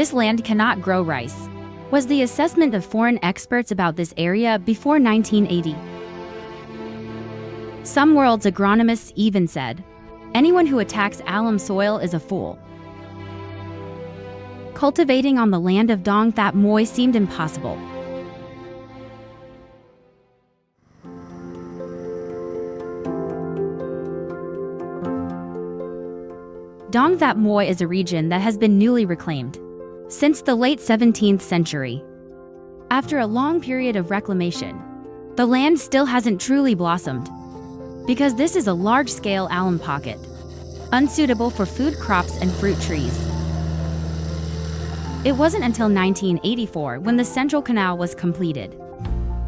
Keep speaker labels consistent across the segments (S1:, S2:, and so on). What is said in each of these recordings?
S1: This land cannot grow rice, was the assessment of foreign experts about this area before 1980. Some world's agronomists even said, anyone who attacks alum soil is a fool. Cultivating on the land of Dong Thap Muoi seemed impossible. Dong Thap Muoi is a region that has been newly reclaimed since the late 17th century. After a long period of reclamation, the land still hasn't truly blossomed, because this is a large-scale alum pocket, unsuitable for food crops and fruit trees. It wasn't until 1984, when the Central Canal was completed,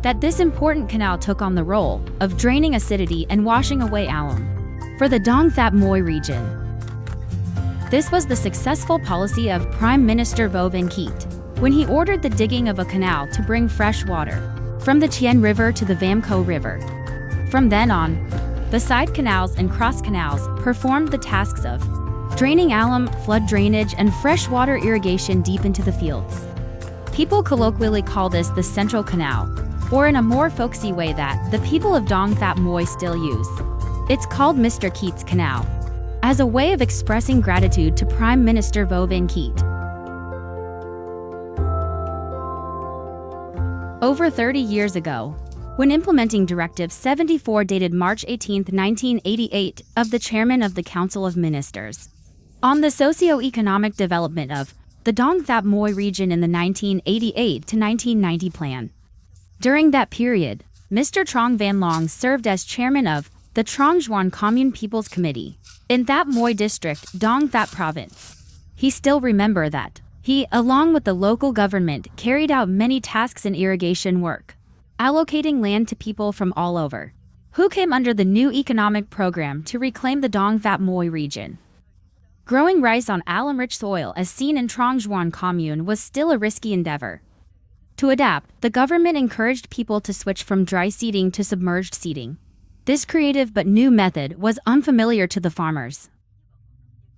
S1: that this important canal took on the role of draining acidity and washing away alum for the Dong Thap Muoi region. This was the successful policy of Prime Minister Vinh Kiet, when he ordered the digging of a canal to bring fresh water from the Chien River to the Pham River. From then on, the side canals and cross canals performed the tasks of draining alum, flood drainage, and freshwater irrigation deep into the fields. People colloquially call this the Central Canal, or in a more folksy way that the people of Dong Thap Muoi still use, it's called Mr. Kiet's Canal, as a way of expressing gratitude to Prime Minister Vinh Kiet. Over 30 years ago, when implementing Directive 74 dated March 18, 1988, of the Chairman of the Council of Ministers on the socio-economic development of the Dong Thap Muoi region in the 1988 to 1990 plan. During that period, Mr. Trong Van Long served as chairman of the Trong Juan Commune People's Committee in Thap Muoi District, Dong Thap Province. He still remember that he, along with the local government, carried out many tasks in irrigation work, allocating land to people from all over, who came under the new economic program to reclaim the Dong Thap Muoi region. Growing rice on alum-rich soil as seen in Trong Juan Commune was still a risky endeavor. To adapt, the government encouraged people to switch from dry seeding to submerged seeding. This creative but new method was unfamiliar to the farmers.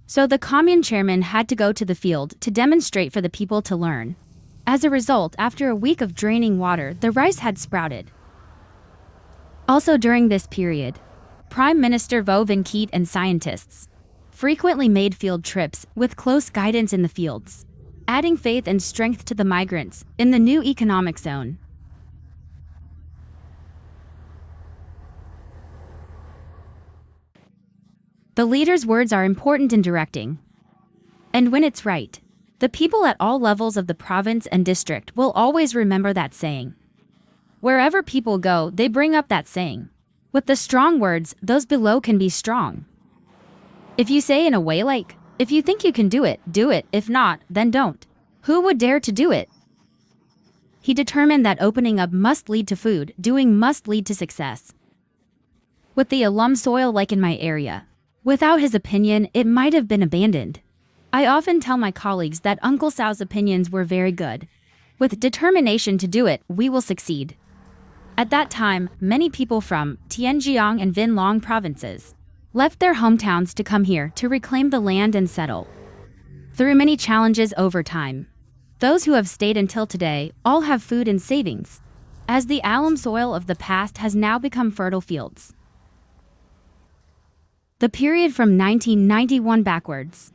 S1: So the commune chairman had to go to the field to demonstrate for the people to learn. As a result, after a week of draining water, the rice had sprouted. Also during this period, Prime Minister Vinh Kiet and scientists frequently made field trips with close guidance in the fields, adding faith and strength to the migrants in the new economic zone. The leader's words are important in directing. And when it's right, the people at all levels of the province and district will always remember that saying. Wherever people go, they bring up that saying. With the strong words, those below can be strong. If you say in a way like, if you think you can do it, if not, then don't. Who would dare to do it? He determined that opening up must lead to food, doing must lead to success. With the alum soil like in my area, without his opinion, it might have been abandoned. I often tell my colleagues that Uncle Sao's opinions were very good. With determination to do it, we will succeed. At that time, many people from Tianjiang and Vinh Long provinces left their hometowns to come here to reclaim the land and settle. Through many challenges over time, those who have stayed until today all have food and savings, as the alum soil of the past has now become fertile fields. The period from 1991 backwards,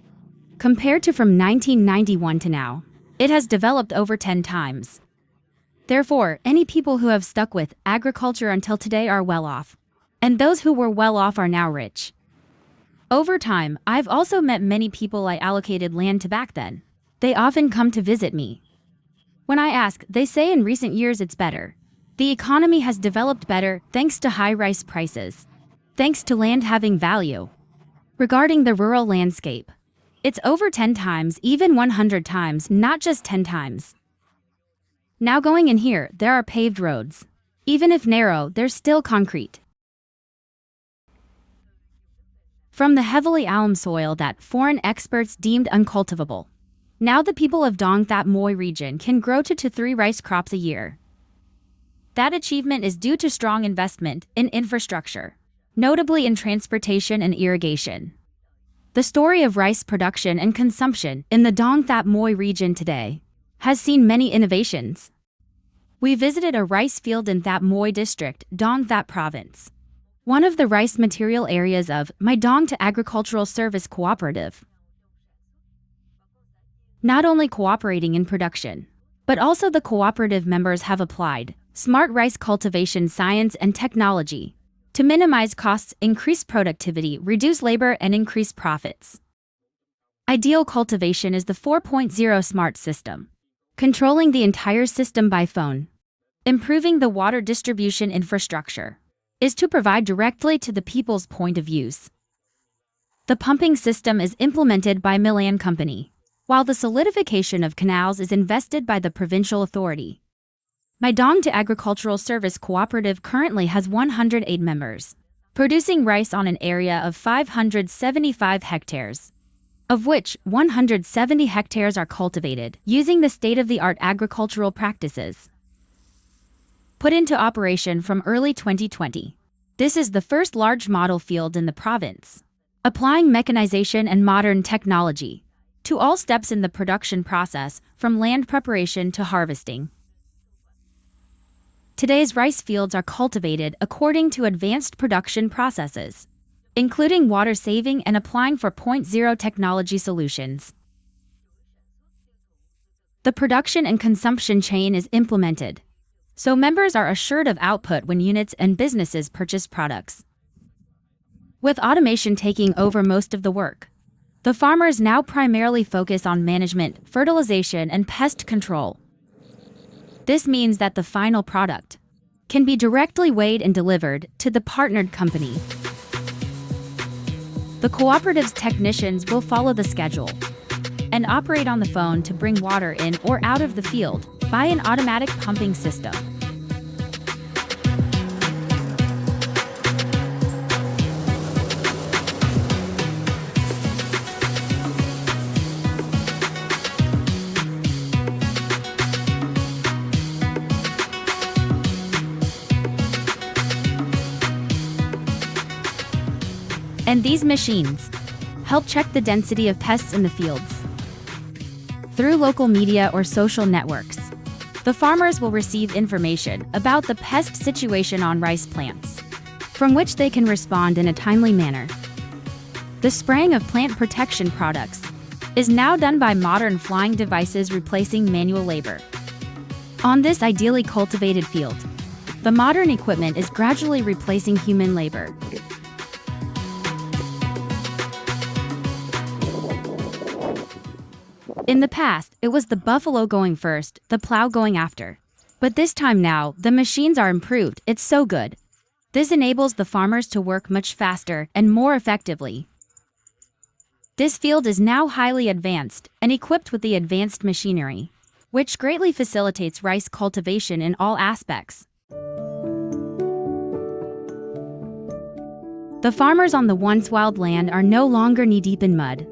S1: compared to from 1991 to now, it has developed over 10 times. Therefore, any people who have stuck with agriculture until today are well off, and those who were well off are now rich. Over time, I've also met many people I allocated land to back then. They often come to visit me. When I ask, they say in recent years it's better. The economy has developed better thanks to high rice prices, thanks to land having value. Regarding the rural landscape, it's over 10 times, even 100 times, not just 10 times. Now going in here, there are paved roads. Even if narrow, there's still concrete. From the heavily alum soil that foreign experts deemed uncultivable, now the people of Dong Thap Muoi region can grow 2 to 3 rice crops a year. That achievement is due to strong investment in infrastructure, notably in transportation and irrigation. The story of rice production and consumption in the Dong Thap Muoi region today has seen many innovations. We visited a rice field in Thap Muoi district, Dong Thap province, one of the rice material areas of My Dong to Agricultural Service Cooperative. Not only cooperating in production, but also the cooperative members have applied smart rice cultivation science and technology to minimize costs, increase productivity, reduce labor, and increase profits. Ideal cultivation is the 4.0 smart system, controlling the entire system by phone. Improving the water distribution infrastructure is to provide directly to the people's point of use. The pumping system is implemented by Milan Company, while the solidification of canals is invested by the provincial authority. My Dong to Agricultural Service Cooperative currently has 108 members, producing rice on an area of 575 hectares, of which 170 hectares are cultivated using the state-of-the-art agricultural practices. Put into operation from early 2020, this is the first large model field in the province, applying mechanization and modern technology to all steps in the production process, from land preparation to harvesting. Today's rice fields are cultivated according to advanced production processes, including water saving and applying 4.0 technology solutions. The production and consumption chain is implemented, so members are assured of output when units and businesses purchase products. With automation taking over most of the work, the farmers now primarily focus on management, fertilization, and pest control. This means that the final product can be directly weighed and delivered to the partnered company. The cooperative's technicians will follow the schedule and operate on the phone to bring water in or out of the field by an automatic pumping system. And these machines help check the density of pests in the fields. Through local media or social networks, the farmers will receive information about the pest situation on rice plants, from which they can respond in a timely manner. The spraying of plant protection products is now done by modern flying devices, replacing manual labor. On this ideally cultivated field, the modern equipment is gradually replacing human labor. In the past, it was the buffalo going first, the plow going after. But this time now, the machines are improved. It's so good. This enables the farmers to work much faster and more effectively. This field is now highly advanced and equipped with the advanced machinery, which greatly facilitates rice cultivation in all aspects. The farmers on the once wild land are no longer knee-deep in mud.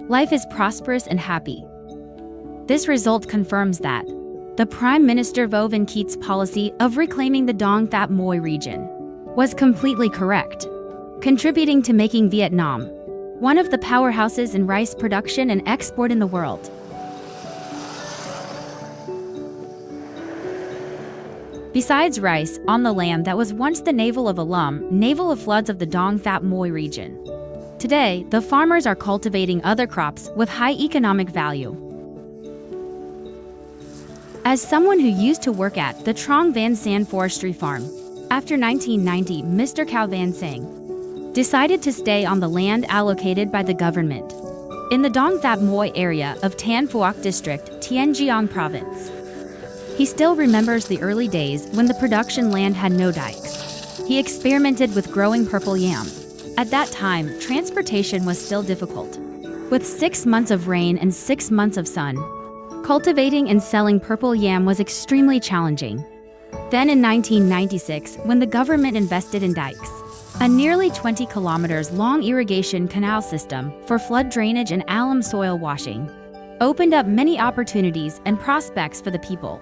S1: Life is prosperous and happy. This result confirms that the Prime Minister Vinh Kiet's policy of reclaiming the Dong Thap Muoi region was completely correct, contributing to making Vietnam one of the powerhouses in rice production and export in the world. Besides rice, on the land that was once the navel of ALUM, navel of floods of the Dong Thap Muoi region, today the farmers are cultivating other crops with high economic value. As someone who used to work at the Trong Van San Forestry Farm, after 1990, Mr. Cao Van Sang decided to stay on the land allocated by the government in the Dong Thap Muoi area of Tan Phuoc district, Tien Giang province. He still remembers the early days when the production land had no dikes. He experimented with growing purple yam. At that time, transportation was still difficult. With 6 months of rain and 6 months of sun, cultivating and selling purple yam was extremely challenging. Then in 1996, when the government invested in dikes, a nearly 20 kilometers long irrigation canal system for flood drainage and alum soil washing, opened up many opportunities and prospects for the people.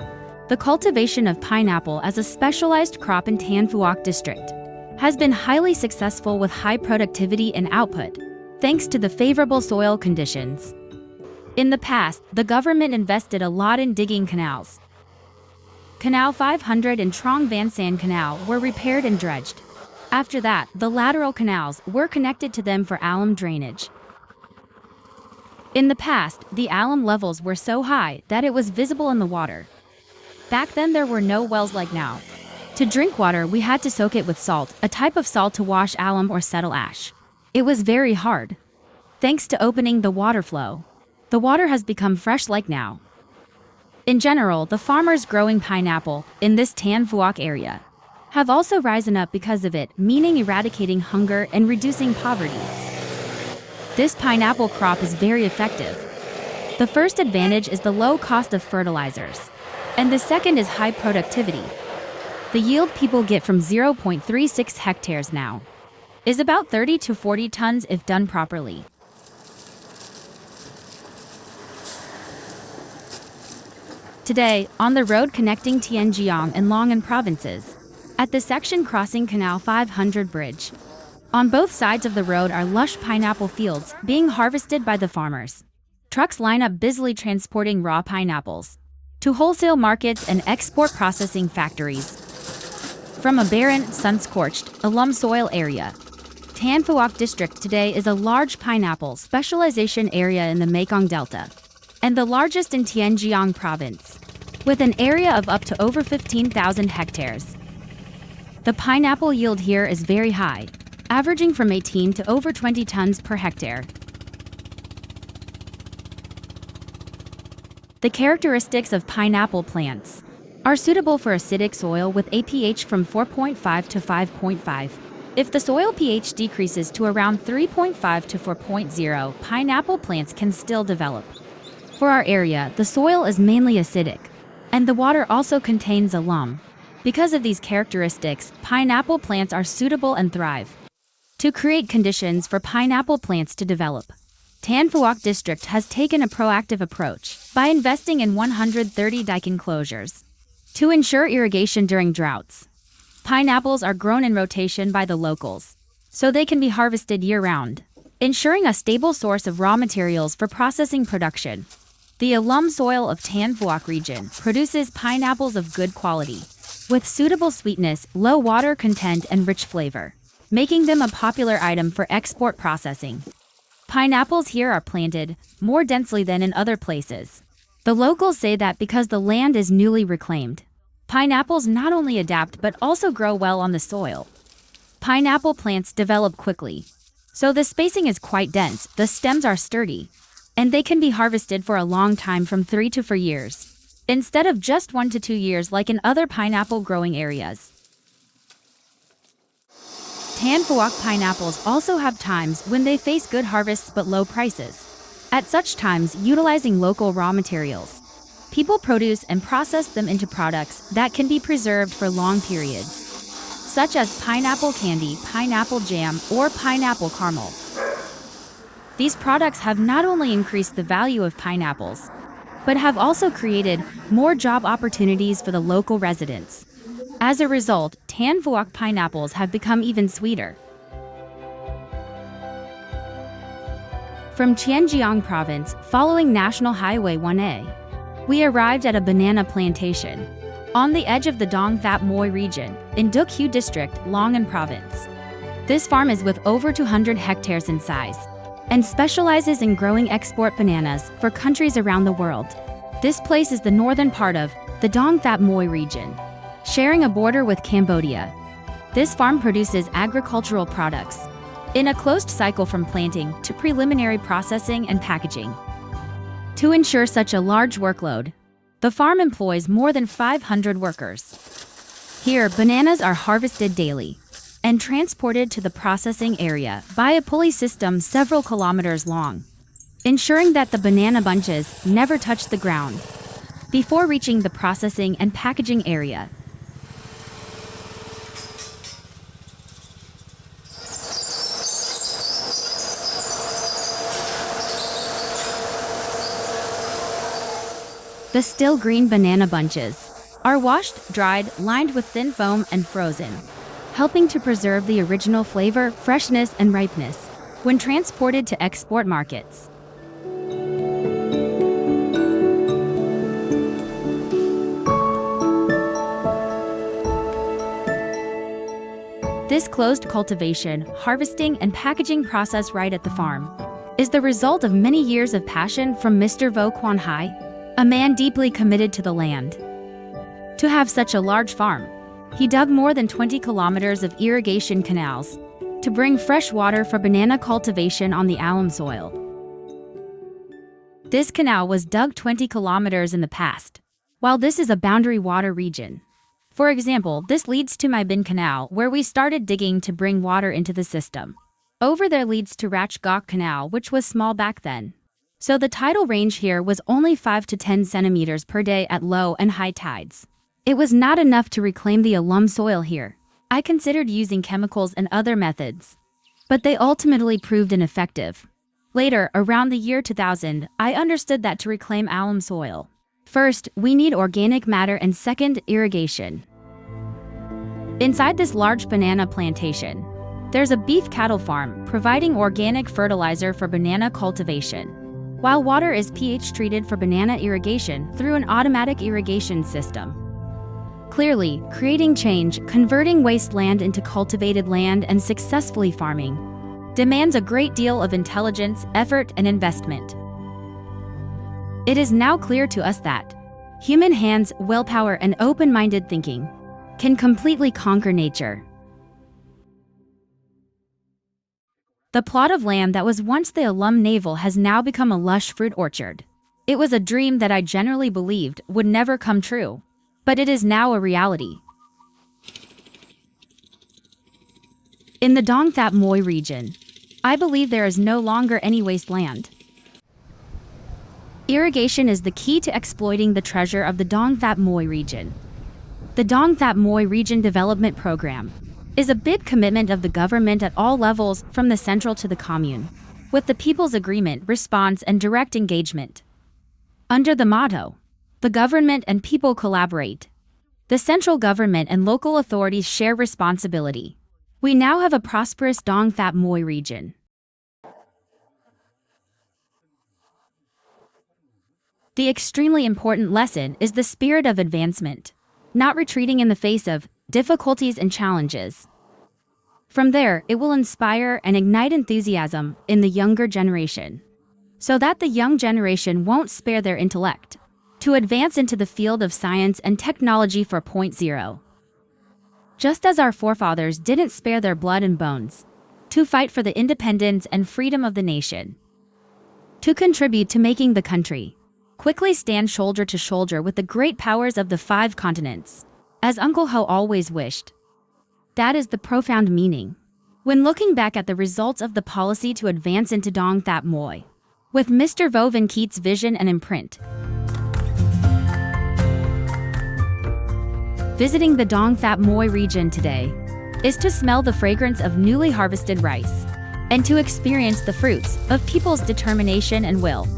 S1: The cultivation of pineapple as a specialized crop in Tan Phuoc district has been highly successful with high productivity and output. thanks to the favorable soil conditions. In the past, the government invested a lot in digging canals. Canal 500 and Trong Van San Canal were repaired and dredged. After that, the lateral canals were connected to them for alum drainage. In the past, the alum levels were so high that it was visible in the water. Back then there were no wells like now. To drink water, we had to soak it with salt, a type of salt to wash alum or settle ash. It was very hard. Thanks to opening the water flow, the water has become fresh like now. In general, the farmers growing pineapple in this Tan Phuoc area have also risen up because of it, meaning eradicating hunger and reducing poverty. This pineapple crop is very effective. The first advantage is the low cost of fertilizers, and the second is high productivity. The yield people get from 0.36 hectares now is about 30 to 40 tons if done properly. Today, on the road connecting Tianjiang and Longan provinces, at the section crossing Canal 500 bridge, on both sides of the road are lush pineapple fields being harvested by the farmers. Trucks line up busily transporting raw pineapples to wholesale markets and export processing factories. From a barren, sun-scorched, ALUM soil area, Tan Phuoc district today is a large pineapple specialization area in the Mekong Delta, and the largest in Tianjiang province, with an area of up to over 15,000 hectares. The pineapple yield here is very high, averaging from 18 to over 20 tons per hectare. The characteristics of pineapple plants are suitable for acidic soil with a pH from 4.5 to 5.5. If the soil pH decreases to around 3.5 to 4.0, pineapple plants can still develop. For our area, the soil is mainly acidic, and the water also contains alum. Because of these characteristics, pineapple plants are suitable and thrive. To create conditions for pineapple plants to develop, Tan Phuoc district has taken a proactive approach by investing in 130 dike enclosures to ensure irrigation during droughts. Pineapples are grown in rotation by the locals, so they can be harvested year-round, ensuring a stable source of raw materials for processing production. The alum soil of Tan Phuoc region produces pineapples of good quality, with suitable sweetness, low water content, and rich flavor, making them a popular item for export processing. Pineapples here are planted more densely than in other places. The locals say that because the land is newly reclaimed, pineapples not only adapt but also grow well on the soil. Pineapple plants develop quickly, so the spacing is quite dense, the stems are sturdy, and they can be harvested for a long time from 3 to 4 years, instead of just 1 to 2 years like in other pineapple growing areas. Tan Phuoc pineapples also have times when they face good harvests but low prices. At such times, utilizing local raw materials, people produce and process them into products that can be preserved for long periods, such as pineapple candy, pineapple jam, or pineapple caramel. These products have not only increased the value of pineapples, but have also created more job opportunities for the local residents. As a result, Tan Phuoc pineapples have become even sweeter. From Tianjiang province, following National Highway 1A, we arrived at a banana plantation on the edge of the Dong Thap Muoi region in Duc Hu district, Longan province. This farm is with over 200 hectares in size and specializes in growing export bananas for countries around the world. This place is the northern part of the Dong Thap Muoi region, sharing a border with Cambodia. This farm produces agricultural products in a closed cycle from planting to preliminary processing and packaging. To ensure such a large workload, the farm employs more than 500 workers. Here, bananas are harvested daily and transported to the processing area by a pulley system several kilometers long, ensuring that the banana bunches never touch the ground before reaching the processing and packaging area. The still green banana bunches are washed, dried, lined with thin foam, and frozen, helping to preserve the original flavor, freshness, and ripeness. when transported to export markets. This closed cultivation, harvesting, and packaging process right at the farm is the result of many years of passion from Mr. Vo Quan Hai, a man deeply committed to the land. To have such a large farm, he dug more than 20 kilometers of irrigation canals to bring fresh water for banana cultivation on the ALUM soil. This canal was dug 20 kilometers in the past, while this is a boundary water region. For example, this leads to my Vinh Canal, where we started digging to bring water into the system. Over there leads to Rach Gok Canal, which was small back then. So the tidal range here was only 5 to 10 centimeters per day at low and high tides. It was not enough to reclaim the alum soil here. I considered using chemicals and other methods, but they ultimately proved ineffective. Later, around the year 2000, I understood that to reclaim alum soil, first, we need organic matter, and second, irrigation. Inside this large banana plantation, there's a beef cattle farm providing organic fertilizer for banana cultivation, while water is pH treated for banana irrigation through an automatic irrigation system. Clearly, creating change, converting wasteland into cultivated land, and successfully farming demands a great deal of intelligence, effort, and investment. It is now clear to us that human hands, willpower, and open-minded thinking can completely conquer nature. The plot of land that was once the alum navel has now become a lush fruit orchard. It was a dream that I generally believed would never come true, but it is now a reality. In the Dong Thap Muoi region, I believe there is no longer any wasteland. Irrigation is the key to exploiting the treasure of the Dong Thap Muoi region. The Dong Thap Muoi Region Development Program is a big commitment of the government at all levels, from the central to the commune, with the people's agreement, response, and direct engagement. Under the motto, the government and people collaborate, the central government and local authorities share responsibility. We now have a prosperous Dong Thap Muoi region. The extremely important lesson is the spirit of advancement, not retreating in the face of difficulties and challenges. From there, it will inspire and ignite enthusiasm in the younger generation, so that the young generation won't spare their intellect to advance into the field of science and technology 4.0. Just as our forefathers didn't spare their blood and bones to fight for the independence and freedom of the nation, to contribute to making the country quickly stand shoulder to shoulder with the great powers of the 5 continents, as Uncle Ho always wished. That is the profound meaning when looking back at the results of the policy to advance into Dong Thap Muoi, with Mr. Vo Vinh Kiet's vision and imprint. Visiting the Dong Thap Muoi region today is to smell the fragrance of newly harvested rice and to experience the fruits of people's determination and will.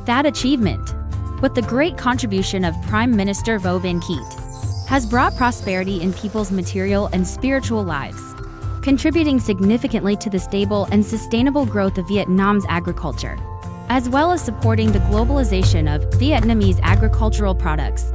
S1: That achievement, with the great contribution of Prime Minister Vo Vinh Kiet, has brought prosperity in people's material and spiritual lives, contributing significantly to the stable and sustainable growth of Vietnam's agriculture, as well as supporting the globalization of Vietnamese agricultural products.